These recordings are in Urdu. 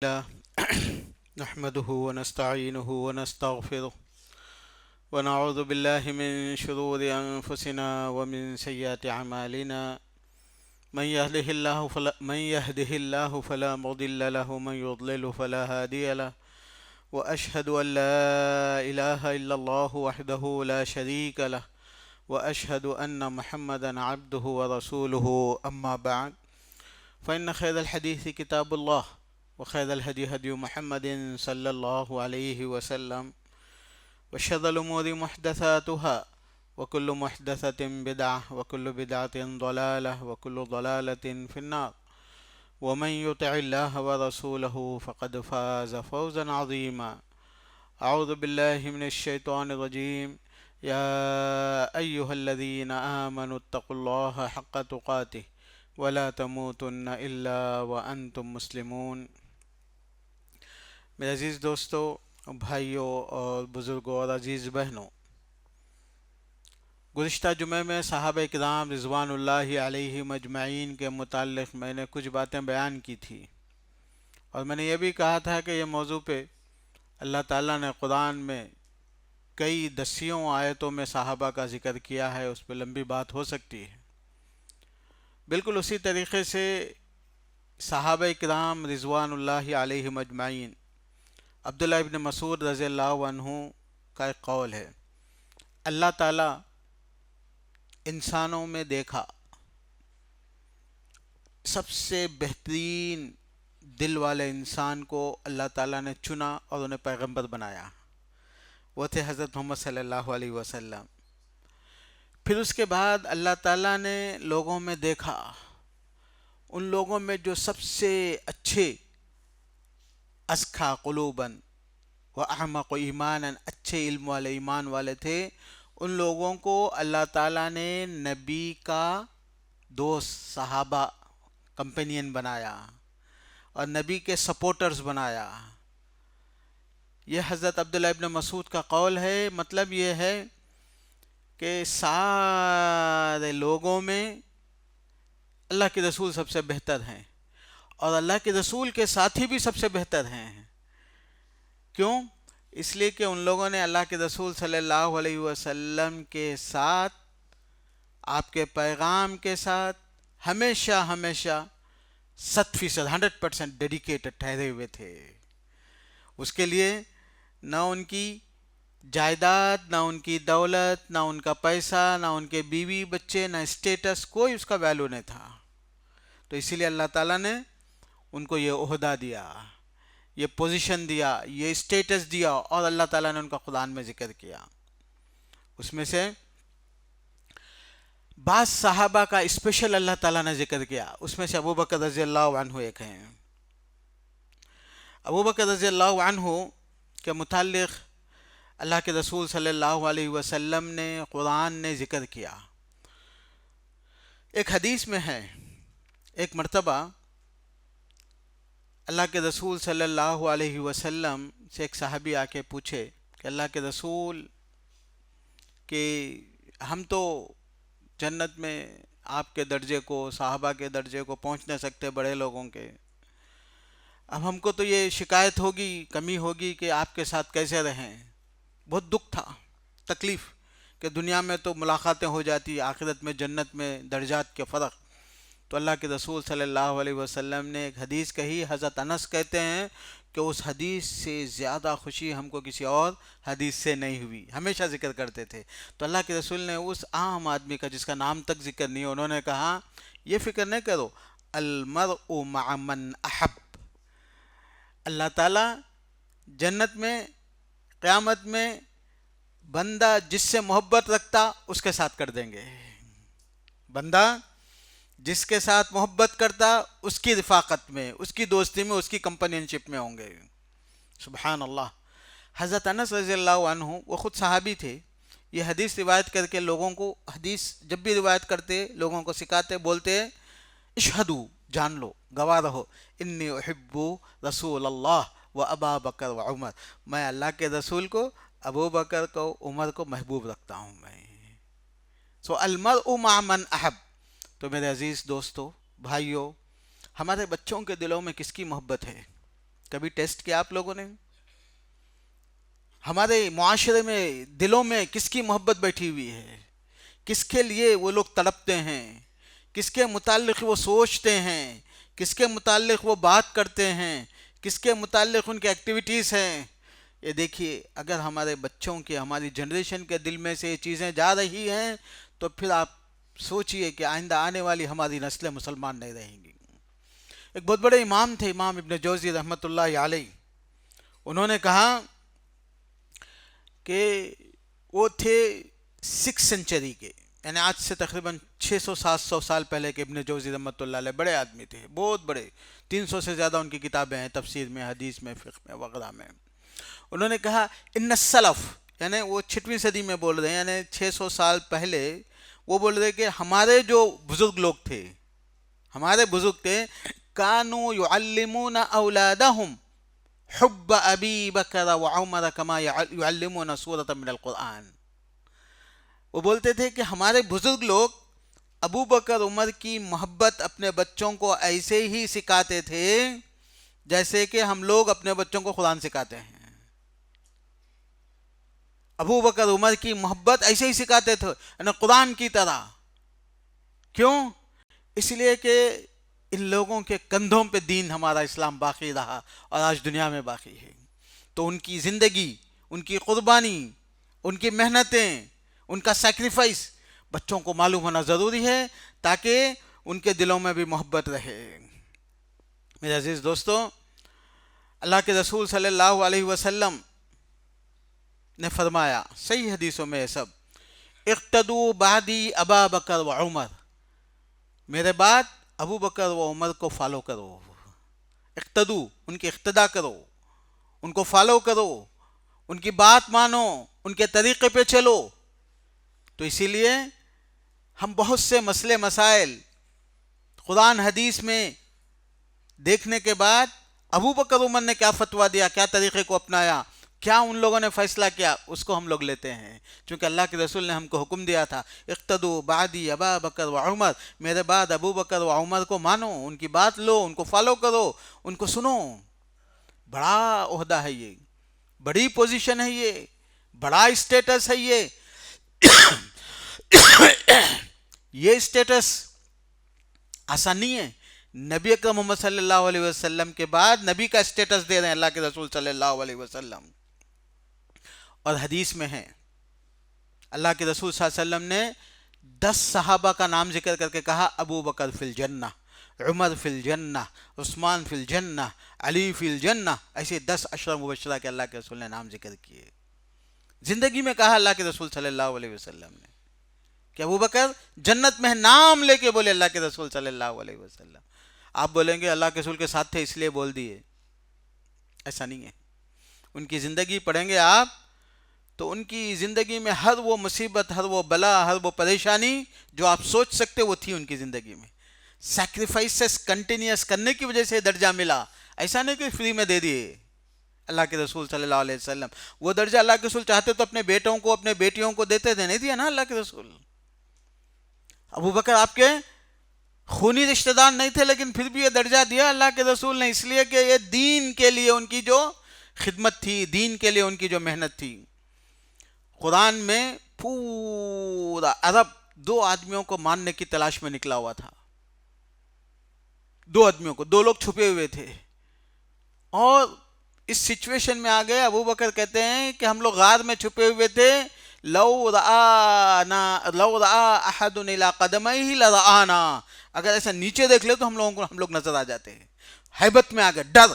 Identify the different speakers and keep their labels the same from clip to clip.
Speaker 1: الله نحمده ونستعينه ونستغفره ونعوذ بالله من شرور أنفسنا ومن سيئات أعمالنا من يهده الله فلا مضل له ومن يضلل فلا هادي له وأشهد أن لا إله إلا الله وحده لا شريك له وأشهد أن محمدا عبده ورسوله أما بعد فإن خير الحديث كتاب الله وخير الهدي هدي محمد صلى الله عليه وسلم وشر الأمور محدثاتها وكل محدثة بدعة وكل بدعة ضلالة وكل ضلالة في النار ومن يطع الله ورسوله فقد فاز فوزا عظيما. أعوذ بالله من الشيطان الرجيم. يا أيها الذين آمنوا اتقوا الله حق تقاته ولا تموتن إلا وأنتم مسلمون. میرے عزیز دوستو، بھائیوں اور بزرگوں اور عزیز بہنوں، گزشتہ جمعے میں صحابہ کرام رضوان اللہ علیہ مجمعین کے متعلق میں نے کچھ باتیں بیان کی تھی، اور میں نے یہ بھی کہا تھا کہ یہ موضوع پہ اللہ تعالیٰ نے قرآن میں کئی دسیوں آیتوں میں صحابہ کا ذکر کیا ہے، اس پہ لمبی بات ہو سکتی ہے۔ بالکل اسی طریقے سے صحابہ کرام رضوان اللہ علیہ مجمعین، عبداللہ ابن مسعود رضی اللہ عنہ کا ایک قول ہے، اللہ تعالیٰ انسانوں میں دیکھا سب سے بہترین دل والے انسان کو اللہ تعالیٰ نے چنا اور انہیں پیغمبر بنایا، وہ تھے حضرت محمد صلی اللہ علیہ وسلم۔ پھر اس کے بعد اللہ تعالیٰ نے لوگوں میں دیکھا، ان لوگوں میں جو سب سے اچھے، ازکیٰ قلوباً و اعمق ایمانا، اچھے علم والے، ایمان والے تھے، ان لوگوں کو اللہ تعالیٰ نے نبی کا دوست، صحابہ، کمپینین بنایا اور نبی کے سپورٹرز بنایا۔ یہ حضرت عبداللہ ابن مسعود کا قول ہے۔ مطلب یہ ہے کہ سارے لوگوں میں اللہ کے رسول سب سے بہتر ہیں، اور اللہ کے رسول کے ساتھی بھی سب سے بہتر ہیں۔ کیوں؟ اس لیے کہ ان لوگوں نے اللہ کے رسول صلی اللہ علیہ وسلم کے ساتھ، آپ کے پیغام کے ساتھ ہمیشہ 100% 100% ڈیڈیکیٹڈ ٹھہرے ہوئے تھے۔ اس کے لیے نہ ان کی جائیداد، نہ ان کی دولت، نہ ان کا پیسہ، نہ ان کے بیوی بچے، نہ اسٹیٹس، کوئی اس کا ویلیو نہیں تھا۔ تو اسی لیے اللہ تعالیٰ نے ان کو یہ عہدہ دیا، یہ پوزیشن دیا، یہ اسٹیٹس دیا، اور اللہ تعالیٰ نے ان کا قرآن میں ذکر کیا۔ اس میں سے بعض صحابہ کا اسپیشل اللہ تعالیٰ نے ذکر کیا، اس میں سے ابو بکر رضی اللہ عنہ ایک ہیں۔ ابو بکر رضی اللہ عنہ کے متعلق اللہ کے رسول صلی اللہ علیہ وسلم نے، قرآن نے ذکر کیا۔ ایک حدیث میں ہے، ایک مرتبہ اللہ کے رسول صلی اللہ علیہ وسلم سے ایک صحابی آ کے پوچھے کہ اللہ کے رسول، کہ ہم تو جنت میں آپ کے درجے کو، صحابہ کے درجے کو پہنچ نہ سکتے، بڑے لوگوں کے، اب ہم کو تو یہ شکایت ہوگی، کمی ہوگی کہ آپ کے ساتھ کیسے رہیں۔ بہت دکھ تھا، تکلیف، کہ دنیا میں تو ملاقاتیں ہو جاتی، آخرت میں جنت میں درجات کے فرق۔ تو اللہ کے رسول صلی اللہ علیہ وسلم نے ایک حدیث کہی، حضرت انس کہتے ہیں کہ اس حدیث سے زیادہ خوشی ہم کو کسی اور حدیث سے نہیں ہوئی، ہمیشہ ذکر کرتے تھے۔ تو اللہ کے رسول نے اس عام آدمی کا جس کا نام تک ذکر نہیں ہے، انہوں نے کہا یہ فکر نہیں کرو، المرء مع من احب، اللہ تعالیٰ جنت میں، قیامت میں بندہ جس سے محبت رکھتا اس کے ساتھ کر دیں گے۔ بندہ جس کے ساتھ محبت کرتا اس کی رفاقت میں، اس کی دوستی میں، اس کی کمپنینشپ میں ہوں گے۔ سبحان اللہ۔ حضرت انس رضی اللہ عنہ وہ خود صحابی تھے، یہ حدیث روایت کر کے لوگوں کو، حدیث جب بھی روایت کرتے لوگوں کو سکھاتے، بولتے اشہدو، جان لو، گواہ رہو، انی احب رسول اللہ و ابا بکر و عمر، میں اللہ کے رسول کو، ابو بکر کو، عمر کو محبوب رکھتا ہوں میں۔ سو المرء مع من احب۔ تو میرے عزیز دوستو، بھائیوں، ہمارے بچوں کے دلوں میں کس کی محبت ہے؟ کبھی ٹیسٹ کیا آپ لوگوں نے؟ ہمارے معاشرے میں دلوں میں کس کی محبت بیٹھی ہوئی ہے، کس کے لیے وہ لوگ تڑپتے ہیں، کس کے متعلق وہ سوچتے ہیں، کس کے متعلق وہ بات کرتے ہیں، کس کے متعلق ان کی ایکٹیویٹیز ہیں. یہ دیکھیے، اگر ہمارے بچوں کے، ہماری جنریشن کے دل میں سے یہ چیزیں جا رہی ہیں تو پھر آپ سوچئے کہ آئندہ آنے والی ہماری نسلیں مسلمان نہیں رہیں گی. ایک بہت بڑے امام تھے، امام ابن جوزی رحمۃ اللہ علیہ. انہوں نے کہا کہ وہ تھے 6 سینچری کے، یعنی آج سے تقریباً 600 700 سال پہلے کے ابن جوزی رحمۃ اللہ علیہ. بڑے آدمی تھے، بہت بڑے، 300 سے زیادہ ان کی کتابیں ہیں تفسیر میں، حدیث میں، فقہ میں وغیرہ میں. انہوں نے کہا ان السلف، یعنی وہ 6ویں صدی میں بول رہے ہیں، یعنی 600 سال پہلے وہ بول رہے کہ ہمارے جو بزرگ لوگ تھے، ہمارے بزرگ تھے، کانوا یعلمون اولادہم حب ابی بکر و عمر کما یعلمون سورۃ من القرآن. وہ بولتے تھے کہ ہمارے بزرگ لوگ ابو بکر عمر کی محبت اپنے بچوں کو ایسے ہی سکھاتے تھے جیسے کہ ہم لوگ اپنے بچوں کو قرآن سکھاتے ہیں. ابو بکر عمر کی محبت ایسے ہی سکھاتے تھے، یعنی قرآن کی طرح. کیوں؟ اس لیے کہ ان لوگوں کے کندھوں پہ دین ہمارا اسلام باقی رہا اور آج دنیا میں باقی ہے. تو ان کی زندگی، ان کی قربانی، ان کی محنتیں، ان کا سیکریفائس بچوں کو معلوم ہونا ضروری ہے تاکہ ان کے دلوں میں بھی محبت رہے. میرے عزیز دوستو، اللہ کے رسول صلی اللہ علیہ وسلم نے فرمایا صحیح حدیثوں میں سب، اقتدوا بعدی ابا بکر و عمر، میرے بعد ابو بکر و عمر کو فالو کرو. اقتدو، ان کی اقتدا کرو، ان کو فالو کرو، ان کی بات مانو، ان کے طریقے پہ چلو. تو اسی لیے ہم بہت سے مسئلے مسائل قرآن حدیث میں دیکھنے کے بعد ابو بکر عمر نے کیا فتویٰ دیا، کیا طریقے کو اپنایا، کیا ان لوگوں نے فیصلہ کیا، اس کو ہم لوگ لیتے ہیں. چونکہ اللہ کے رسول نے ہم کو حکم دیا تھا اقتدوا بعدی ابا بکر و عمر، میرے بعد ابو بکر و عمر کو مانو، ان کی بات لو، ان کو فالو کرو، ان کو سنو. بڑا عہدہ ہے یہ، بڑی پوزیشن ہے یہ، بڑا اسٹیٹس ہے یہ. یہ اسٹیٹس آسان نہیں ہے. نبی اکرم محمد صلی اللہ علیہ وسلم کے بعد نبی کا اسٹیٹس دے رہے ہیں اللہ کے رسول صلی اللہ علیہ وسلم. اور حدیث میں ہے اللہ کے رسول صلی اللہ علیہ وسلم نے 10 صحابہ کا نام ذکر کر کے کہا ابو بکر فی الجنہ، عمر فی الجنہ، عثمان فی الجنہ، علی فی الجنہ. ایسے 10 عشرہ مبشرہ کے اللہ کے رسول نے نام ذکر کیے. زندگی میں کہا اللہ کے رسول صلی اللہ علیہ وسلم نے کہ ابو بکر جنت میں نام لے کے بولے اللہ کے رسول صلی اللہ علیہ وسلم. آپ بولیں گے اللہ کے رسول کے ساتھ تھے اس لیے بول دیے، ایسا نہیں ہے. ان کی زندگی پڑھیں گے آپ تو ان کی زندگی میں ہر وہ مصیبت، ہر وہ بلا، ہر وہ پریشانی جو آپ سوچ سکتے وہ تھی ان کی زندگی میں. سیکریفائسز کنٹینیوس کرنے کی وجہ سے درجہ ملا، ایسا نہیں کہ فری میں دے دیے. اللہ کے رسول صلی اللہ علیہ وسلم وہ درجہ اللہ کے رسول چاہتے تو اپنے بیٹوں کو، اپنے بیٹیوں کو دیتے تھے، نہیں دیا نا اللہ کے رسول. ابو بکر آپ کے خونی رشتہ دار نہیں تھے لیکن پھر بھی یہ درجہ دیا اللہ کے رسول نے، اس لیے کہ یہ دین کے لیے ان کی جو خدمت تھی، دین کے لیے ان کی جو محنت تھی. قرآن میں پورا عرب 2 آدمیوں کو ماننے کی تلاش میں نکلا ہوا تھا. 2 آدمیوں کو، 2 لوگ چھپے ہوئے تھے اور اس سچویشن میں آ گئے. ابو بکر کہتے ہیں کہ ہم لوگ غار میں چھپے ہوئے تھے، لو رآ احد الی قدمیہ لرآنا، اگر ایسا نیچے دیکھ لے تو ہم لوگ نظر آ جاتے ہیں. ہیبت میں آ گئے، ڈر.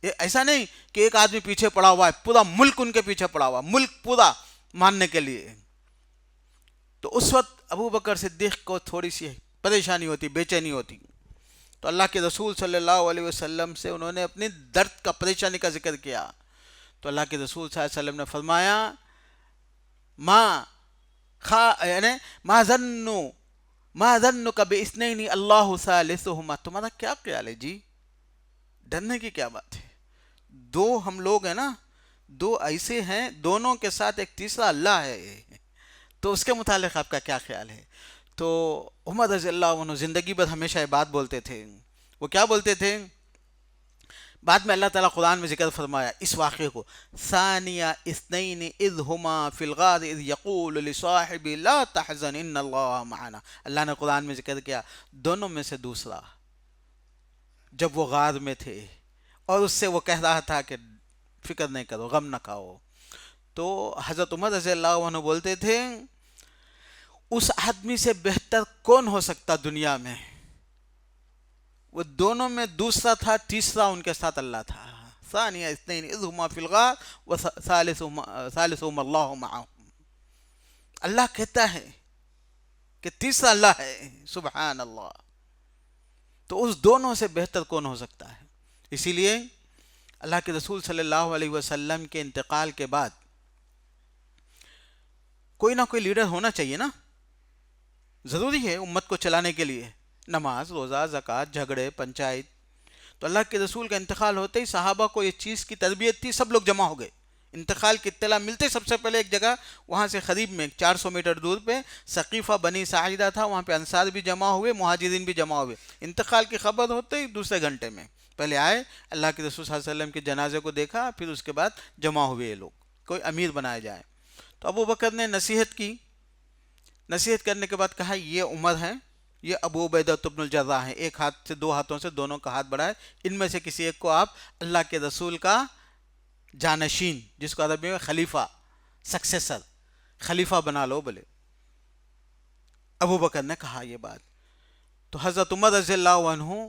Speaker 1: ایسا نہیں کہ ایک آدمی پیچھے پڑا ہوا ہے، پورا ملک ان کے پیچھے پڑا ہوا، ملک پورا ماننے کے لیے. تو اس وقت ابو بکر صدیق کو تھوڑی سی پریشانی ہوتی، بے چینی ہوتی. تو اللہ کے رسول صلی اللہ علیہ وسلم سے انہوں نے اپنی درد کا، پریشانی کا ذکر کیا. تو اللہ کے رسول صلی اللہ علیہ وسلم نے فرمایا ما ظنک باثنین اللہ ثالثہما، تمہارا کیا خیال ہے جی، ڈرنے کی کیا بات ہے؟ 2 ہم لوگ ہیں نا، 2 ایسے ہیں، دونوں کے ساتھ ایک تیسرا اللہ ہے، تو اس کے متعلق آپ کا کیا خیال ہے؟ تو عمر رضی اللہ عنہ زندگی بھر ہمیشہ یہ بات بولتے تھے. وہ کیا بولتے تھے بعد میں اللہ تعالیٰ قرآن میں ذکر فرمایا اس واقعے کو، ثانیہ اثنین اذ ہما فی الغار اذ یقول لصاحبہ لا تحزن ان اللہ معنا، اللہ نے قرآن میں ذکر کیا دونوں میں سے دوسرا، جب وہ غار میں تھے اور اس سے وہ کہہ رہا تھا کہ فکر نہیں کرو، غم نہ کھاؤ، تو حضرت عمر رضی اللہ عنہ بولتے تھے اس آدمی سے بہتر کون ہو سکتا دنیا میں، وہ دونوں میں دوسرا تھا، تیسرا ان کے ساتھ اللہ تھا، ثانیہ اثنین اذ ہما فی الغار وثالثہما اللہ معہم، اللہ کہتا ہے کہ تیسرا اللہ ہے، سبحان اللہ، تو اس دونوں سے بہتر کون ہو سکتا ہے؟ اسی لیے اللہ کے رسول صلی اللہ علیہ وسلم کے انتقال کے بعد کوئی نہ کوئی لیڈر ہونا چاہیے نا، ضروری ہے امت کو چلانے کے لیے، نماز، روزہ، زکوٰۃ، جھگڑے، پنچایت۔ تو اللہ کے رسول کا انتقال ہوتے ہی صحابہ کو یہ چیز کی تربیت تھی، سب لوگ جمع ہو گئے، انتقال کی اطلاع ملتے سب سے پہلے ایک جگہ وہاں سے قریب میں 400 میٹر دور پہ ثقیفہ بنی ساعدہ تھا، وہاں پہ انصار بھی جمع ہوئے، مہاجرین بھی جمع ہوئے، انتقال کی خبر ہوتے ہی دوسرے گھنٹے میں پہلے آئے، اللہ کے رسول صلی اللہ علیہ وسلم کے جنازے کو دیکھا، پھر اس کے بعد جمع ہوئے یہ لوگ، کوئی امیر بنایا جائے۔ تو ابو بکر نے نصیحت کی، نصیحت کرنے کے بعد کہا یہ عمر ہیں، یہ ابو عبیدہ بن الجراح ہیں، ایک ہاتھ سے دو ہاتھوں سے دونوں کا ہاتھ بڑھائے، ان میں سے کسی ایک کو آپ اللہ کے رسول کا جانشین، جس کو عربی میں خلیفہ، سکسیسر، خلیفہ بنا لو بولے۔ ابو بکر نے کہا یہ بات، تو حضرت عمر رضی اللہ عنہ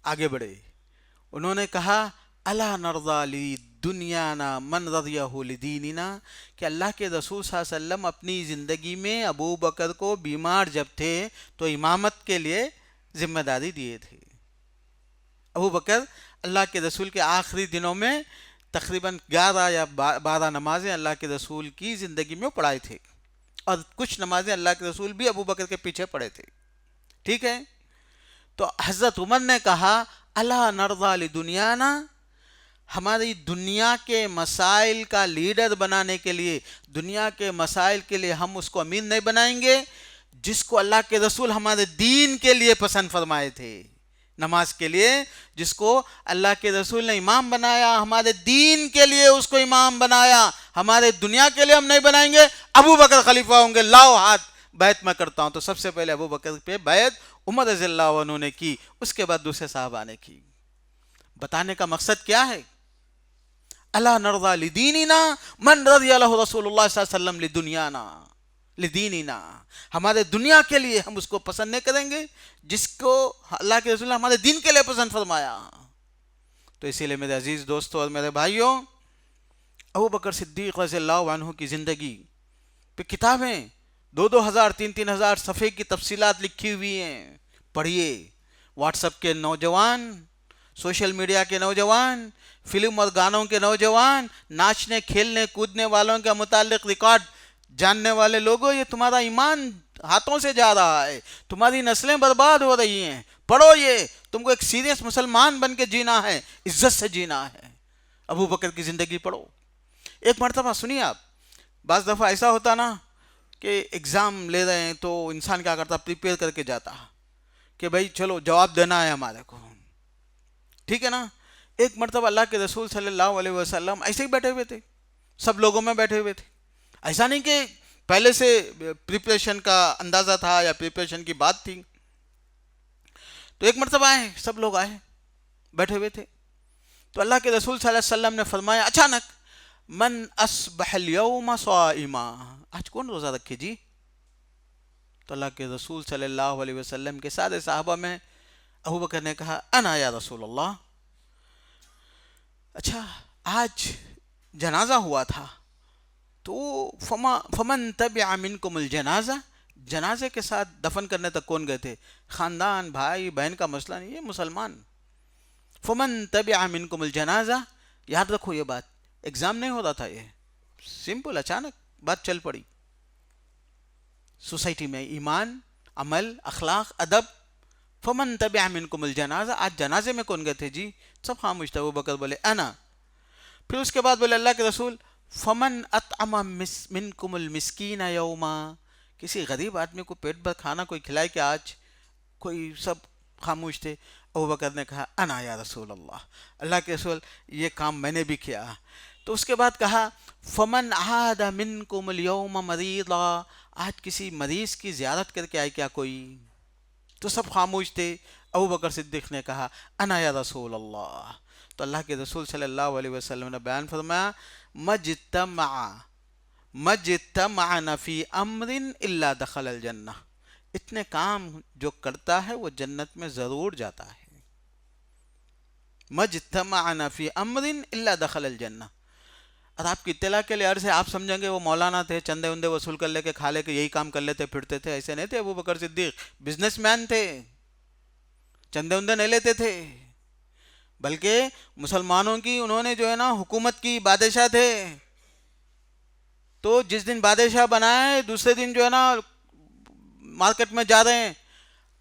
Speaker 1: آگے بڑھے، انہوں نے کہا الا نرضى لدنیانا من رضیہ لدیننا، کہ اللہ کے رسول صلی اللہ علیہ وسلم اپنی زندگی میں ابو بکر کو بیمار جب تھے تو امامت کے لیے ذمہ داری دیے تھے۔ ابو بکر اللہ کے رسول کے آخری دنوں میں تقریباً 11 یا 12 نمازیں اللہ کے رسول کی زندگی میں پڑھائے تھے، اور کچھ نمازیں اللہ کے رسول بھی ابو بکر کے پیچھے پڑھے تھے، ٹھیک ہے؟ تو حضرت عمر نے کہا الا نرضى لدنیانا، ہماری دنیا کے مسائل کا لیڈر بنانے کے لیے، دنیا کے مسائل کے لیے ہم اس کو امیر نہیں بنائیں گے جس کو اللہ کے رسول ہمارے دین کے لیے پسند فرمائے تھے، نماز کے لیے جس کو اللہ کے رسول نے امام بنایا، ہمارے دین کے لیے اس کو امام بنایا، ہمارے دنیا کے لیے ہم نہیں بنائیں گے، ابو بکر خلیفہ ہوں گے، لاؤ ہاتھ بیعت میں کرتا ہوں۔ تو سب سے پہلے ابو بکر پہ بیعت عمر رضی اللہ عنہ نے کی، اس کے بعد دوسرے صحابہ نے کی۔ بتانے کا مقصد کیا ہے؟ الا نرضى لدیننا من رضی له رسول اللہ صلی اللہ علیہ وسلم لدنیانا لدیننا، ہمارے دنیا کے لیے ہم اس کو پسند نہیں کریں گے جس کو اللہ کے رسول نے ہمارے دین کے لیے پسند فرمایا۔ تو اسی لیے میرے عزیز دوستوں اور میرے بھائیوں، ابو بکر صدیق رضی اللہ عنہ کی زندگی پہ کتابیں 2,000 3,000 صفحے کی تفصیلات لکھی ہوئی ہیں، پڑھیے۔ واٹس ایپ کے نوجوان، سوشل میڈیا کے نوجوان، فلم اور گانوں کے نوجوان، ناچنے کھیلنے کودنے والوں کے متعلق ریکارڈ جاننے والے لوگوں، یہ تمہارا ایمان ہاتھوں سے جا رہا ہے، تمہاری نسلیں برباد ہو رہی ہیں، پڑھو یہ، تم کو ایک سیریس مسلمان بن کے جینا ہے، عزت سے جینا ہے۔ ابو بکر کی زندگی پڑھو۔ ایک مرتبہ سنیے آپ، بعض دفعہ ایسا ہوتا نا کہ ایگزام لے رہے ہیں تو انسان کیا کرتا، پریپیئر کر کے جاتا کہ بھائی چلو جواب دینا ہے ہمارے کو، ٹھیک ہے نا؟ ایک مرتبہ اللہ کے رسول صلی اللہ علیہ وسلم ایسے ہی بیٹھے ہوئے تھے، سب لوگوں میں بیٹھے ہوئے تھے، ایسا نہیں کہ پہلے سے پریپریشن کا اندازہ تھا یا پریپریشن کی بات تھی۔ تو ایک مرتبہ آئے، سب لوگ آئے، بیٹھے ہوئے تھے، تو اللہ کے رسول صلی اللہ علیہ وسلم نے فرمایا اچانک من اصبح اليوم صائما، آج کون روزہ رکھے جی؟ تو اللہ کے رسول صلی اللہ علیہ وسلم کے سارے صحابہ میں ابو بکر نے کہا انا یا رسول اللہ۔ اچھا آج جنازہ ہوا تھا تو فمن تبع منکم الجنازہ، جنازے کے ساتھ دفن کرنے تک کون گئے تھے؟ خاندان، بھائی بہن کا مسئلہ نہیں، یہ مسلمان۔ فمن تبع منکم الجنازہ، یاد رکھو یہ بات، ایگزام نہیں ہو رہا تھا، یہ سمپل اچانک بات چل پڑی۔ سوسائٹی میں ایمان، عمل، اخلاق، ادب، فمن تبع منکم الجنازہ، آج جنازے میں کون گئے تھے جی؟ سب خاموش تھے، ابو بکر بولے انا۔ پھر اس کے بعد بولے اللہ کے رسول فمن اطعم منکم المسکین یوما، کسی غریب آدمی کو پیٹ بھر کھانا کوئی کھلائے کہ آج؟ کوئی، سب خاموش تھے۔ ابو بکر نے کہا انا یا رسول اللہ، اللہ کے رسول یہ کام میں نے بھی کیا۔ تو اس کے بعد کہا فمن عاد منکم اليوم مریضا، آج کسی مریض کی زیارت کر کے آئے کیا کوئی؟ تو سب خاموش تھے۔ ابو بکر صدیق نے کہا انا یا رسول اللہ۔ تو اللہ کے رسول صلی اللہ علیہ وسلم نے بیان فرمایا مجتمعنا فی امر الا دخل الجنہ، اتنے کام جو کرتا ہے وہ جنت میں ضرور جاتا ہے۔ مجتمعنا فی امر الا دخل الجنہ۔ اور آپ کی اطلاع کے لیے عرض ہے، آپ سمجھیں گے وہ مولانا تھے، چندے وندے وصول کر لے کے کھا لے کے یہی کام کر لیتے پھرتے تھے، ایسے نہیں تھے۔ ابو بکر صدیق بزنس مین تھے، چندے وندے نہیں لیتے تھے، بلکہ مسلمانوں کی انہوں نے جو ہے نا حکومت کی، بادشاہ تھے۔ تو جس دن بادشاہ بنائے دوسرے دن جو ہے نا مارکیٹ میں جا رہے ہیں،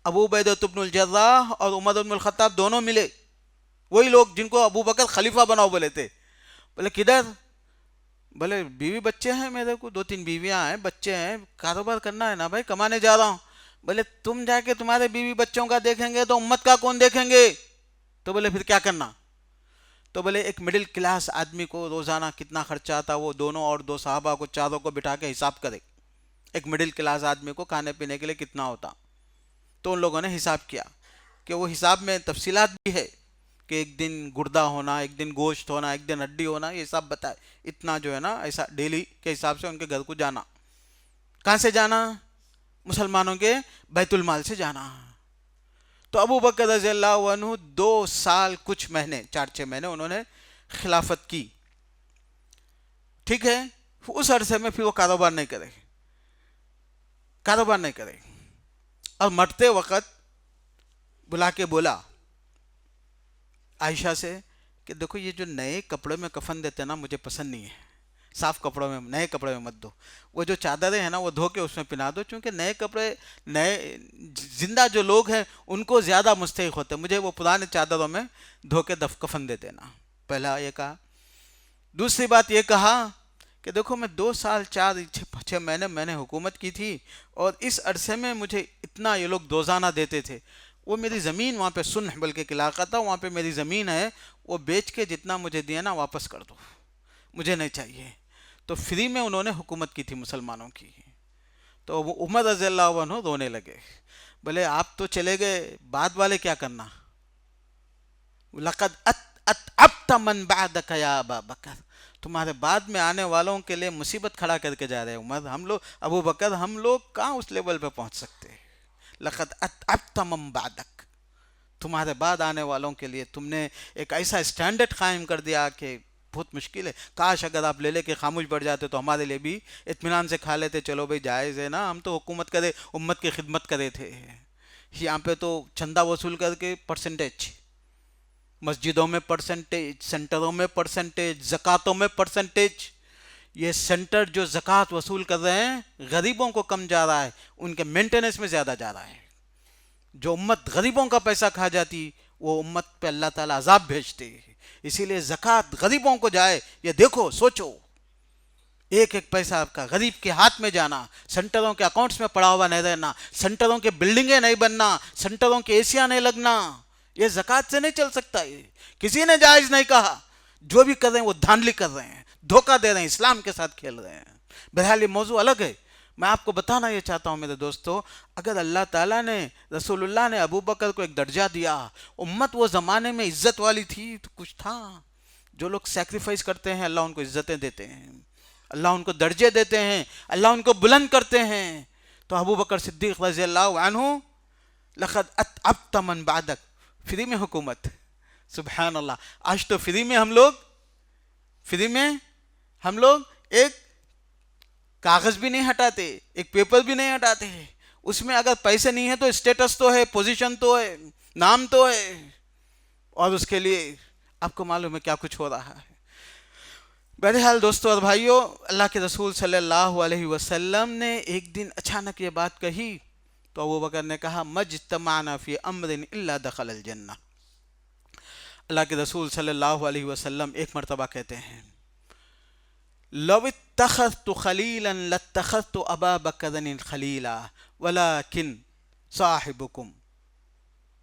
Speaker 1: ابو عبیدہ بن الجراح اور عمر بن الخطاب دونوں ملے، وہی لوگ جن کو ابو بکر خلیفہ بناؤ بولے تھے۔ بولے کدھر؟ بولے بیوی بچے ہیں میرے کو، 2-3 بیویاں ہیں، بچے ہیں، کاروبار کرنا ہے نا بھائی، کمانے جا رہا ہوں۔ بولے تم جا کے تمہارے بیوی بچوں کا دیکھیں گے تو امت کا کون دیکھیں گے؟ تو بولے پھر کیا کرنا؟ تو بولے ایک مڈل کلاس آدمی کو روزانہ کتنا خرچہ آتا، وہ دونوں اور 2 صحابہ کو، چاروں کو بٹھا کے حساب کرے، ایک مڈل کلاس آدمی کو کھانے پینے کے لیے کتنا ہوتا۔ تو ان لوگوں نے حساب کیا کہ وہ حساب میں تفصیلات بھی ہے کہ ایک دن گردہ ہونا، ایک دن گوشت ہونا، ایک دن ہڈی ہونا، یہ سب بتائے۔ اتنا جو ہے نا ایسا ڈیلی کے حساب سے ان کے گھر کو جانا۔ کہاں سے جانا؟ مسلمانوں کے بیت المال سے جانا۔ تو ابو بکر رضی اللہ عنہ 2 سال کچھ مہینے، 4-6 مہینے انہوں نے خلافت کی، ٹھیک ہے۔ اس عرصے میں پھر وہ کاروبار نہیں کرے، اور مرتے وقت بلا کے بولا عائشہ سے کہ دیکھو یہ جو نئے کپڑے میں کفن دیتے نا مجھے پسند نہیں ہے، صاف کپڑوں میں، نئے کپڑے میں مت دو، وہ جو چادریں ہیں نا وہ دھو کے اس میں پہنا دو، چونکہ نئے کپڑے، نئے زندہ جو لوگ ہیں ان کو زیادہ مستحق ہوتے ہیں، مجھے وہ پرانے چادروں میں دھو کے کفن دے دینا۔ پہلا یہ کہا۔ دوسری بات یہ کہا کہ دیکھو میں 2 سال 4-6 مہینے میں نے حکومت کی تھی، اور اس عرصے میں مجھے اتنا یہ لوگ دوزانہ دیتے تھے، وہ میری زمین وہاں پہ سنح بلکہ علاقہ تھا، وہاں پہ میری زمین ہے، وہ بیچ کے جتنا مجھے دیا نا واپس کر دو، مجھے نہیں چاہیے۔ تو فری میں انہوں نے حکومت کی تھی مسلمانوں کی۔ تو وہ عمر رضی اللہ عنہ رونے لگے، بولے آپ تو چلے گئے، بعد والے کیا کرنا؟ لقد اتعبت من بعدک یا ابا بکر، تمہارے بعد میں آنے والوں کے لیے مصیبت کھڑا کر کے جا رہے ہیں عمر، ہم لوگ ابو بکر، ہم لوگ کہاں اس لیول پہ پہنچ سکتے ہیں۔ لقد اتعبت من بعدک، تمہارے بعد آنے والوں کے لیے تم نے ایک ایسا اسٹینڈرڈ قائم کر دیا کہ بہت مشکل ہے۔ کاش اگر آپ لے کے خاموش بیٹھ جاتے تو ہمارے لیے بھی اطمینان سے کھا لیتے، چلو بھائی جائز ہے نا، ہم تو حکومت کرے، امت کی خدمت کرے تھے۔ یہاں پہ تو چندہ وصول کر کے پرسنٹیج، مسجدوں میں پرسنٹیج، سینٹروں میں پرسنٹیج، زکاتوں میں پرسنٹیج۔ یہ سینٹر جو زکوٰۃ وصول کر رہے ہیں غریبوں کو کم جا رہا ہے، ان کے مینٹیننس میں زیادہ جا رہا ہے۔ جو امت غریبوں کا پیسہ کھا جاتی وہ امت پہ اللہ تعالیٰ عذاب بھیجتے، اسی لیے زکوٰۃ غریبوں کو جائے۔ یہ دیکھو، سوچو، ایک ایک پیسہ آپ کا غریب کے ہاتھ میں جانا، سینٹروں کے اکاؤنٹس میں پڑا ہوا نہیں رہنا، سینٹروں کے بلڈنگیں نہیں بننا، سینٹروں کے ایسیاں نہیں لگنا، یہ زکوٰۃ سے نہیں چل سکتا۔ یہ کسی نے جائز نہیں کہا، جو بھی کر رہے ہیں وہ دھاندلی کر رہے ہیں، دھوکہ دے رہے ہیں، اسلام کے ساتھ کھیل رہے ہیں۔ بہرحال یہ موضوع الگ ہے، میں آپ کو بتانا یہ چاہتا ہوں میرے دوستو، اگر اللہ تعالیٰ نے، رسول اللہ نے ابو بکر کو ایک درجہ دیا، امت وہ زمانے میں عزت والی تھی تو کچھ تھا۔ جو لوگ سیکریفائس کرتے ہیں اللہ ان کو عزتیں دیتے ہیں، اللہ ان کو درجے دیتے ہیں، اللہ ان کو بلند کرتے ہیں۔ تو ابو بکر صدیق رضی اللہ عنہ لقد اتعبت من بعدک، فری میں حکومت، سبحان اللہ۔ آج تو فری میں ہم لوگ ایک کاغذ بھی نہیں ہٹاتے، ایک پیپر بھی نہیں ہٹاتے، اس میں اگر پیسے نہیں ہیں تو اسٹیٹس تو ہے، پوزیشن تو ہے، نام تو ہے، اور اس کے لیے آپ کو معلوم ہے کیا کچھ ہو رہا ہے۔ بہرحال دوستو اور بھائیو، اللہ کے رسول صلی اللہ علیہ وسلم نے ایک دن اچانک یہ بات کہی تو ابو بکر نے کہا مجتمعنا فی امر الا دخل الجنہ۔ اللہ کے رسول صلی اللہ علیہ وسلم ایک مرتبہ کہتے ہیں لو اتخذت خلیلا لاتخذت ابا بکر خلیلا ولکن صاحبکم،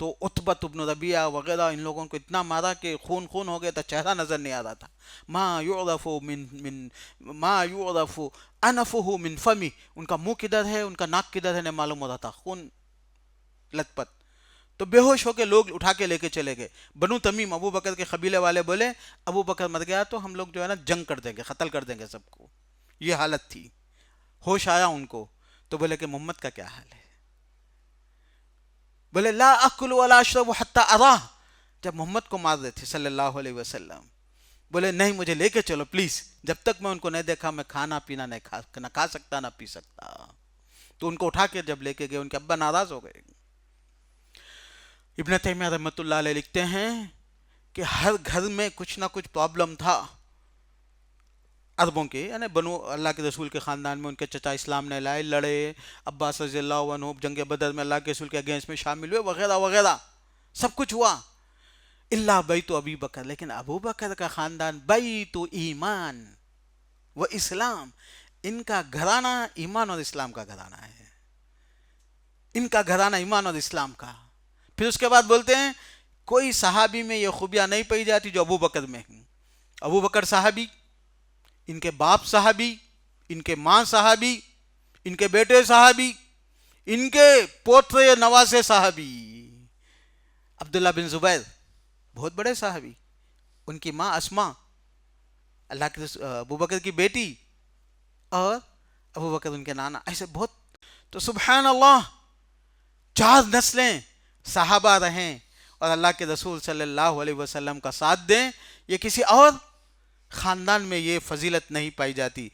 Speaker 1: تو عتبۃ بن ربیعہ وغیرہ ان لوگوں کو اتنا مارا کہ خون خون ہو گیا تھا، چہرہ نظر نہیں آ رہا تھا. ما یعرف ما یعرف انفہ من فمی، ان کا منہ کدھر ہے ان کا ناک کدھر ہے نہیں معلوم ہو رہا تھا، خون لت پت. تو بے ہوش ہو کے لوگ اٹھا کے لے کے چلے گئے. بنو تمیم ابو بکر کے قبیلے والے بولے ابو بکر مر گیا تو ہم لوگ جو ہے نا جنگ کر دیں گے، قتل کر دیں گے سب کو. یہ حالت تھی. ہوش آیا ان کو تو بولے کہ محمد کا کیا حال ہے؟ بولے لا اکل ولا اشرب حتی اراہ. جب محمد کو مار رہے تھے صلی اللہ علیہ وسلم بولے نہیں مجھے لے کے چلو پلیز، جب تک میں ان کو نہیں دیکھا میں کھانا پینا نہ کھا سکتا نہ پی سکتا. تو ان کو اٹھا کے جب لے کے گئے ان کے ابا ناراض ہو گئے. ابن تیمیہ رحمۃ اللہ علیہ لکھتے ہیں کہ ہر گھر میں کچھ نہ کچھ پرابلم تھا عربوں کے، یعنی بنو اللہ کے رسول کے خاندان میں. ان کے چچا اسلام نے لائے، لڑے، عباس رضی اللہ عنہ جنگ بدر میں اللہ کے رسول کے اگینسٹ میں شامل ہوئے وغیرہ وغیرہ، سب کچھ ہوا. اللہ بیت ابی بکر، لیکن ابو بکر کا خاندان بیت ایمان و اسلام، ان کا گھرانہ ایمان اور اسلام کا گھرانہ ہے. ان کا گھرانہ ایمان اور اسلام کا. پھر اس کے بعد بولتے ہیں کوئی صحابی میں یہ خوبیاں نہیں پائی جاتی جو ابو بکر میں ہیں. ابو بکر صحابی، ان کے باپ صحابی، ان کے ماں صحابی، ان کے بیٹے صحابی، ان کے پوترے نواسے صحابی. عبداللہ بن زبیر بہت بڑے صحابی، ان کی ماں اسما اللہ کے ابو بکر کی بیٹی، اور ابو بکر ان کے نانا، ایسے بہت. تو سبحان اللہ، 4 نسلیں صحابہ رہیں اور اللہ کے رسول صلی اللہ علیہ وسلم کا ساتھ دیں. یہ کسی اور خاندان میں یہ فضیلت نہیں پائی جاتی.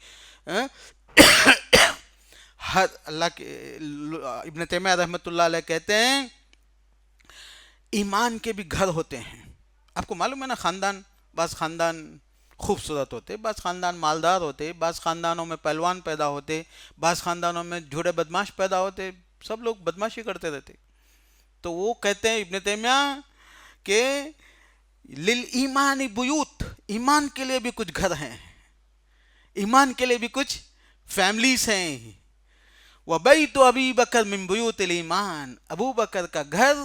Speaker 1: ہر اللہ کے ابن تیمیہ رحمۃ اللہ علیہ کہتے ہیں ایمان کے بھی گھر ہوتے ہیں. آپ کو معلوم ہے نا، خاندان، بعض خاندان خوبصورت ہوتے، بعض خاندان مالدار ہوتے، بعض خاندانوں میں پہلوان پیدا ہوتے، بعض خاندانوں میں جھوڑے بدماش پیدا ہوتے، سب لوگ بدماشی کرتے رہتے. تو وہ کہتے ہیں ابن تیمیہ کہ للایمان بیوت، ایمان کے لیے بھی کچھ گھر ہیں، ایمان کے لیے بھی کچھ فیملیز ہیں. وبیت ابی بکر من بیوت الایمان، ابو بکر کا گھر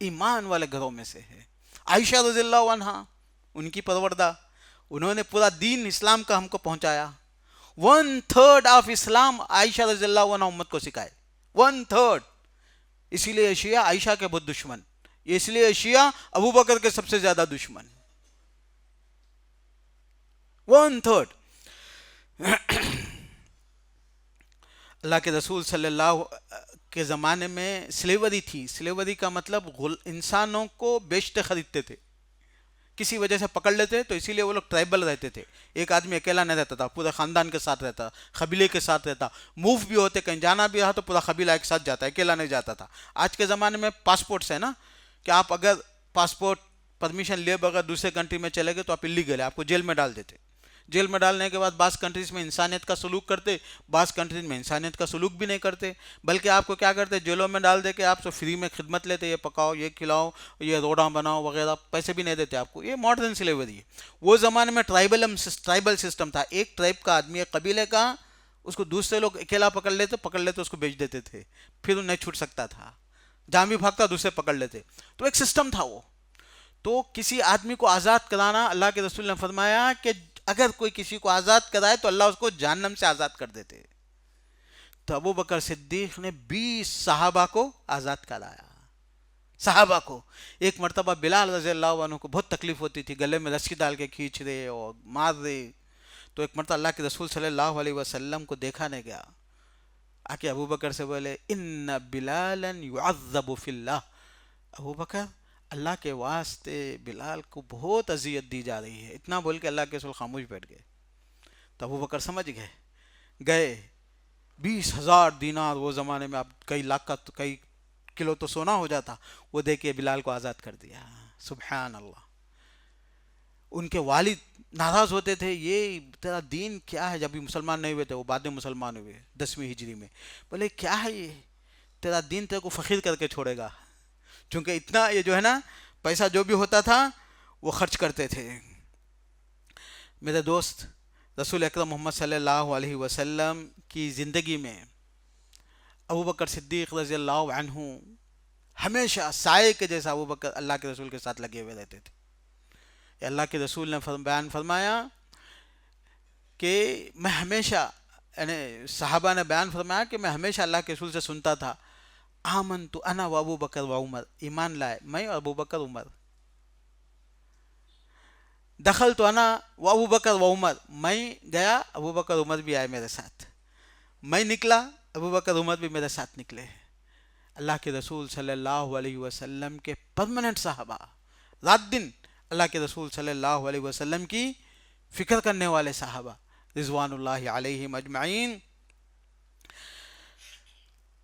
Speaker 1: ایمان والے گھروں میں سے ہے. عائشہ رضی اللہ عنہ ان کی پروردہ، انہوں نے پورا دین اسلام کا ہم کو پہنچایا. 1/3 آف اسلام عائشہ رضی اللہ عنہ امت کو سکھائے. 1/3. اسی لیے شیعہ عائشہ کے بہت دشمن، اس لیے شیعہ ابو بکر کے سب سے زیادہ دشمن. 1/3. اللہ کے رسول صلی اللہ کے زمانے میں سلیوری تھی. سلیوری کا مطلب انسانوں کو بیچتے خریدتے تھے، کسی وجہ سے پکڑ لیتے، تو اسی لیے وہ لوگ ٹرائبل رہتے تھے. ایک آدمی اکیلا نہیں رہتا تھا، پورے خاندان کے ساتھ رہتا، قبیلے کے ساتھ رہتا. موو بھی ہوتے، کہیں جانا بھی رہا تو پورا قبیلہ ایک ساتھ جاتا، اکیلا نہیں جاتا تھا. آج کے زمانے میں پاسپورٹس ہے نا، کہ آپ اگر پاسپورٹ پرمیشن لیے بغیر دوسرے کنٹری میں چلے گئے تو آپ اللیگل ہے، آپ کو جیل میں ڈال دیتے. جیل میں ڈالنے کے بعد بعض کنٹریز میں انسانیت کا سلوک کرتے، بعض کنٹریز میں انسانیت کا سلوک بھی نہیں کرتے، بلکہ آپ کو کیا کرتے، جیلوں میں ڈال دے کے آپ سے فری میں خدمت لیتے، یہ پکاؤ، یہ کھلاؤ، یہ روڈاں بناؤ وغیرہ، پیسے بھی نہیں دیتے آپ کو. یہ ماڈرن سلیوری ہے. وہ زمانے میں ٹرائبل سسٹم تھا. ایک ٹرائب کا آدمی، ایک قبیلے کا، اس کو دوسرے لوگ اکیلا پکڑ لیتے اس کو بیچ دیتے تھے، پھر نہیں چھوٹ سکتا تھا، جہاں بھی بھاگتا دوسرے پکڑ لیتے. تو ایک سسٹم تھا وہ. تو کسی آدمی کو آزاد کرانا، اللہ کے رسول نے فرمایا کہ اگر کوئی کسی کو آزاد کرائے تو اللہ اس کو جہنم سے آزاد کر دیتے. تو ابو بکر صدیق نے 20 صحابہ کو آزاد کرایا. صحابہ کو. ایک مرتبہ بلال رضی اللہ عنہ کو بہت تکلیف ہوتی تھی، گلے میں رسی ڈال کے کھینچ رہے اور مار رہے. تو ایک مرتبہ اللہ کے رسول صلی اللہ علیہ وسلم کو دیکھا نہیں گیا، آ کے ابو بکر سے بولے ان بلالا يعذب فی اللہ، ابو بکر اللہ کے واسطے بلال کو بہت اذیت دی جا رہی ہے. اتنا بول کے اللہ کے رسول خاموش بیٹھ گئے. تو ابو بکر سمجھ گئے 20,000 دینار وہ زمانے میں، اب کئی لاکھ کا کئی کلو تو سونا ہو جاتا، وہ دے کے بلال کو آزاد کر دیا. سبحان اللہ. ان کے والد ناراض ہوتے تھے، یہ تیرا دین کیا ہے، جب بھی مسلمان نہیں ہوئے تھے، وہ بعد میں مسلمان ہوئے 10ویں ہجری میں. بولے کیا ہے یہ، تیرا دین تیرے کو فقیر کر کے چھوڑے گا. چونکہ اتنا یہ جو ہے نا پیسہ جو بھی ہوتا تھا وہ خرچ کرتے تھے. میرے دوست، رسول اکرم محمد صلی اللہ علیہ وسلم کی زندگی میں ابو بکر صدیق رضی اللہ عنہ ہمیشہ سائے کے جیسا ابو بکر اللہ کے رسول کے ساتھ لگے ہوئے رہتے تھے۔ اللہ کے رسول نے بیان فرمایا کہ میں ہمیشہ، یعنی صحابہ نے بیان فرمایا کہ میں ہمیشہ اللہ کے رسول سے سنتا تھا، آمنت انا و ابو بکر و عمر، ایمان لائے میں اور ابو بکر عمر، دخلت انا و ابو بکر و عمر، میں گیا ابو بکر عمر بھی آئے میرے ساتھ، میں نکلا ابو بکر عمر بھی میرے ساتھ نکلے۔ اللہ کے رسول صلی اللہ علیہ وسلم کے پرماننٹ صحابہ، رات دن اللہ کے رسول صلی اللہ علیہ وسلم کی فکر کرنے والے صحابہ رضوان اللہ علیہم اجمعین۔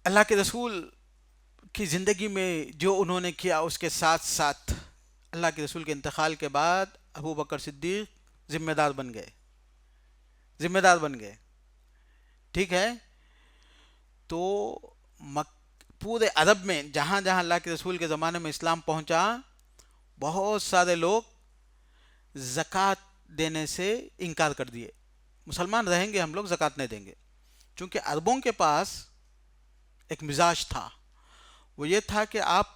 Speaker 1: اللہ کے رسول کی زندگی میں جو انہوں نے کیا، اس کے ساتھ ساتھ اللہ کے رسول کے انتقال کے بعد ابو بکر صدیق ذمہ دار بن گئے، ٹھیک ہے۔ تو پورے عرب میں جہاں جہاں اللہ کے رسول کے زمانے میں اسلام پہنچا، بہت سارے لوگ زکوٰۃ دینے سے انکار کر دیے، مسلمان رہیں گے ہم لوگ زکوٰۃ نہیں دیں گے، چونکہ عربوں کے پاس ایک مزاج تھا، وہ یہ تھا کہ آپ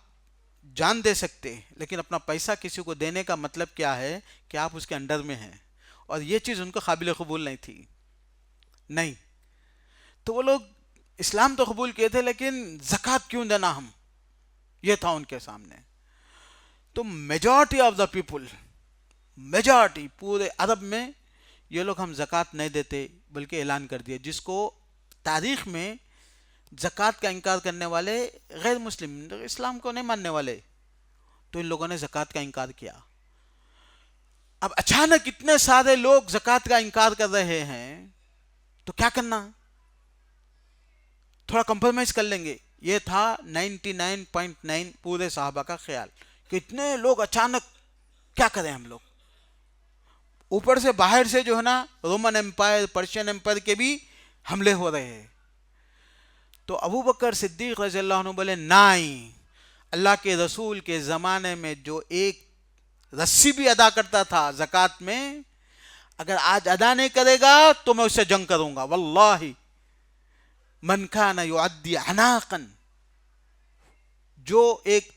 Speaker 1: جان دے سکتے لیکن اپنا پیسہ کسی کو دینے کا مطلب کیا ہے کہ آپ اس کے انڈر میں ہیں، اور یہ چیز ان کو قابل قبول نہیں تھی، نہیں تو وہ لوگ اسلام تو قبول کیے تھے لیکن زکوٰۃ کیوں دینا ہم، یہ تھا ان کے سامنے۔ تو majority of the people, majority پورے عرب میں یہ لوگ ہم زکوٰۃ نہیں دیتے بلکہ اعلان کر دیا، جس کو تاریخ میں زکوٰۃ کا انکار کرنے والے غیر مسلم، اسلام کو نہیں ماننے والے، تو ان لوگوں نے زکوٰۃ کا انکار کیا۔ اب اچانک اتنے سارے لوگ زکوٰۃ کا انکار کر رہے ہیں تو کیا کرنا، تھوڑا کمپرومائز کر لیں گے، یہ تھا 99.9 پورے صحابہ کا خیال کہ اتنے لوگ اچانک کیا کریں ہم لوگ، اوپر سے باہر سے جو ہے نا رومن امپائر، پرشین امپائر کے بھی حملے ہو رہے ہیں۔ تو ابو بکر صدیق رضی اللہ عنہ بولے نہیں، اللہ کے رسول کے زمانے میں جو ایک رسی بھی ادا کرتا تھا زکوٰۃ میں، اگر آج ادا نہیں کرے گا تو میں اس سے جنگ کروں گا، واللہ من کان یعدی عناقا، جو ایک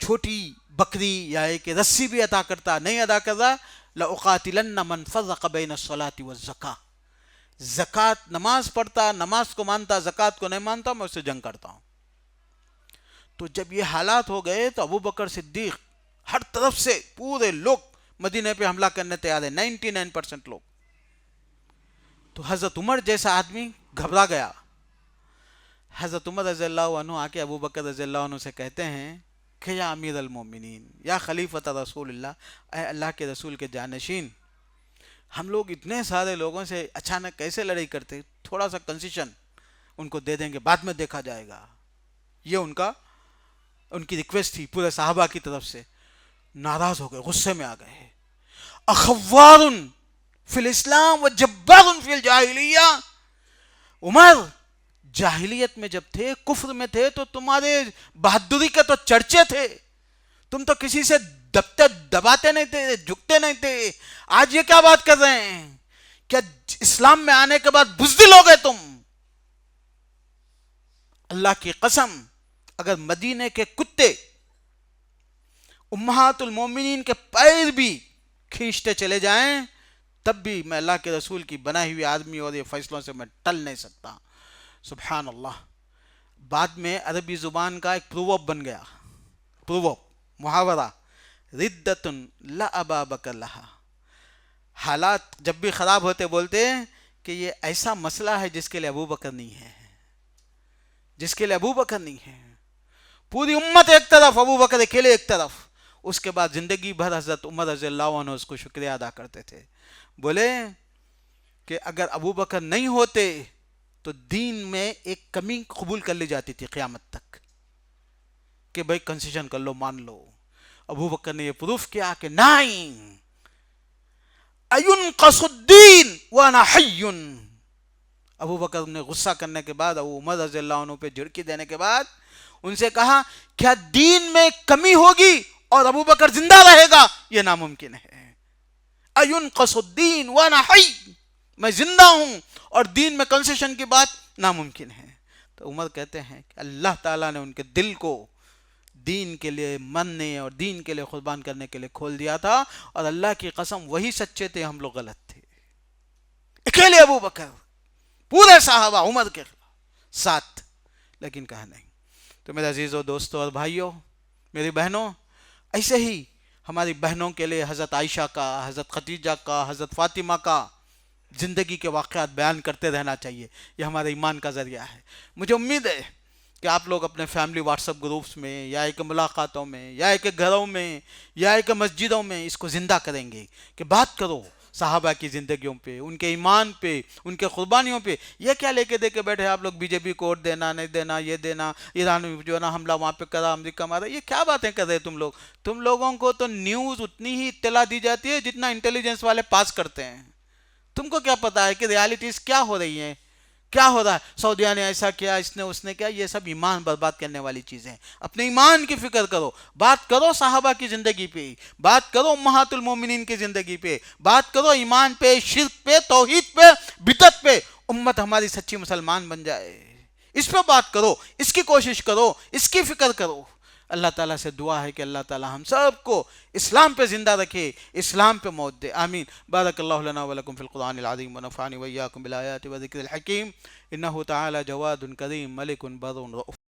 Speaker 1: چھوٹی بکری یا ایک رسی بھی ادا کرتا، نہیں ادا کر رہا، لأقاتلن من فرق بین الصلاۃ والزکاۃ، زکوٰۃ نماز پڑھتا، نماز کو مانتا، زکوٰۃ کو نہیں مانتا، میں اس سے جنگ کرتا ہوں۔ تو جب یہ حالات ہو گئے تو ابو بکر صدیق ہر طرف سے پورے لوگ مدینے پہ حملہ کرنے تیار ہیں، 99% لوگ۔ تو حضرت عمر جیسا آدمی گھبرا گیا، حضرت عمر رضی اللہ عنہ آ کے ابو بکر رضی اللہ عنہ سے کہتے ہیں کہ یا امیر المومنین، یا خلیفۃ رسول اللہ، اے اللہ کے رسول کے جانشین، ہم لوگ اتنے سارے لوگوں سے اچانک کیسے لڑائی کرتے، تھوڑا سا کنسیشن ان کو دے دیں گے، بعد میں دیکھا جائے گا۔ یہ ان کی ریکویسٹ تھی پورے صحابہ کی طرف سے۔ ناراض ہو گئے، غصے میں آ گئے، اخوار فی الاسلام و جبار فی الجاہلیہ، عمر جاہلیت میں جب تھے، کفر میں تھے، تو تمہارے بہادری کے تو چرچے تھے، تم تو کسی سے دباتے نہیں تھے، جھکتے نہیں تھے، آج یہ کیا بات کر رہے ہیں، کیا اسلام میں آنے کے بعد بزدل ہو گئے تم؟ اللہ کی قسم، اگر مدینے کے کتے امہات المومنین کے پیر بھی کھینچتے چلے جائیں تب بھی میں اللہ کے رسول کی بنائی ہوئی آدمی اور یہ فیصلوں سے میں ٹل نہیں سکتا۔ سبحان اللہ۔ بعد میں عربی زبان کا ایک پروورب بن گیا، پروورب، محاورہ، ردت لا ابا بکر لہا، حالات جب بھی خراب ہوتے بولتے کہ یہ ایسا مسئلہ ہے جس کے لیے ابو بکر نہیں ہے، جس کے لیے ابو بکر نہیں ہے، پوری امت ایک طرف، ابو بکر اکیلے ایک طرف۔ اس کے بعد زندگی بھر حضرت عمر رضی اللہ عنہ اس کو شکریہ ادا کرتے تھے، بولے کہ اگر ابو بکر نہیں ہوتے تو دین میں ایک کمی قبول کر لی جاتی تھی قیامت تک، کہ بھائی کنسیشن کر لو، مان لو۔ ابو بکر نے یہ پروف کیا کہ نہیں، اینقص الدین وانا حی۔ ابو بکر نے غصہ کرنے کے بعد، ابو عمر رضی اللہ عنہ پہ جھڑکی دینے کے بعد ان سے کہا کیا دین میں کمی ہوگی اور ابو بکر زندہ رہے گا؟ یہ ناممکن ہے۔ اینقص الدین وانا حی، میں زندہ ہوں اور دین میں کنسیشن کی بات ناممکن ہے۔ تو عمر کہتے ہیں کہ اللہ تعالیٰ نے ان کے دل کو دین کے لیے مرنے اور دین کے لیے قربان کرنے کے لیے کھول دیا تھا، اور اللہ کی قسم وہی سچے تھے، ہم لوگ غلط تھے۔ اکیلے ابو بکر پورے صحابہ عمر کے ساتھ، لیکن کہا نہیں۔ تو میرے عزیزوں، دوستوں اور بھائیوں، میری بہنوں، ایسے ہی ہماری بہنوں کے لیے حضرت عائشہ کا، حضرت خدیجہ کا، حضرت فاطمہ کا زندگی کے واقعات بیان کرتے رہنا چاہیے۔ یہ ہمارے ایمان کا ذریعہ ہے۔ مجھے امید ہے کہ آپ لوگ اپنے فیملی واٹس ایپ گروپس میں، یا ایک ملاقاتوں میں، یا ایک گھروں میں، یا ایک مسجدوں میں اس کو زندہ کریں گے کہ بات کرو صحابہ کی زندگیوں پہ، ان کے ایمان پہ، ان کے قربانیوں پہ۔ یہ کیا لے کے دے کے بیٹھے آپ لوگ بی جے پی کو ووٹ دینا نہیں دینا، یہ دینا، ایران میں جو ہے نا حملہ وہاں پہ کرا، امریکہ مارا، یہ کیا باتیں کر رہے تم لوگ؟ تم لوگوں کو تو نیوز اتنی ہی اطلاع دی جاتی ہے جتنا انٹیلیجنس والے پاس کرتے ہیں۔ تم کو کیا پتا ہے کہ ریالٹیز کیا ہو رہی ہیں، کیا ہو رہا ہے؟ سعودیہ نے ایسا کیا، اس نے کیا، یہ سب ایمان برباد کرنے والی چیزیں ہیں۔ اپنے ایمان کی فکر کرو، بات کرو صحابہ کی زندگی پہ، بات کرو امہات المومنین کی زندگی پہ، بات کرو ایمان پہ، شرک پہ، توحید پہ، بدعت پہ، امت ہماری سچی مسلمان بن جائے۔ اس پہ بات کرو، اس کی کوشش کرو، اس کی فکر کرو۔ اللہ تعالیٰ سے دعا ہے کہ اللہ تعالیٰ ہم سب کو اسلام پہ زندہ رکھے، اسلام پہ موت دے، آمین۔ بارک اللہ لنا ولکم فی القرآن العظیم ونفعنی وإیاکم بالآیات وذکر الحکیم، انہ تعالی جواد کریم ملک بر رؤوف۔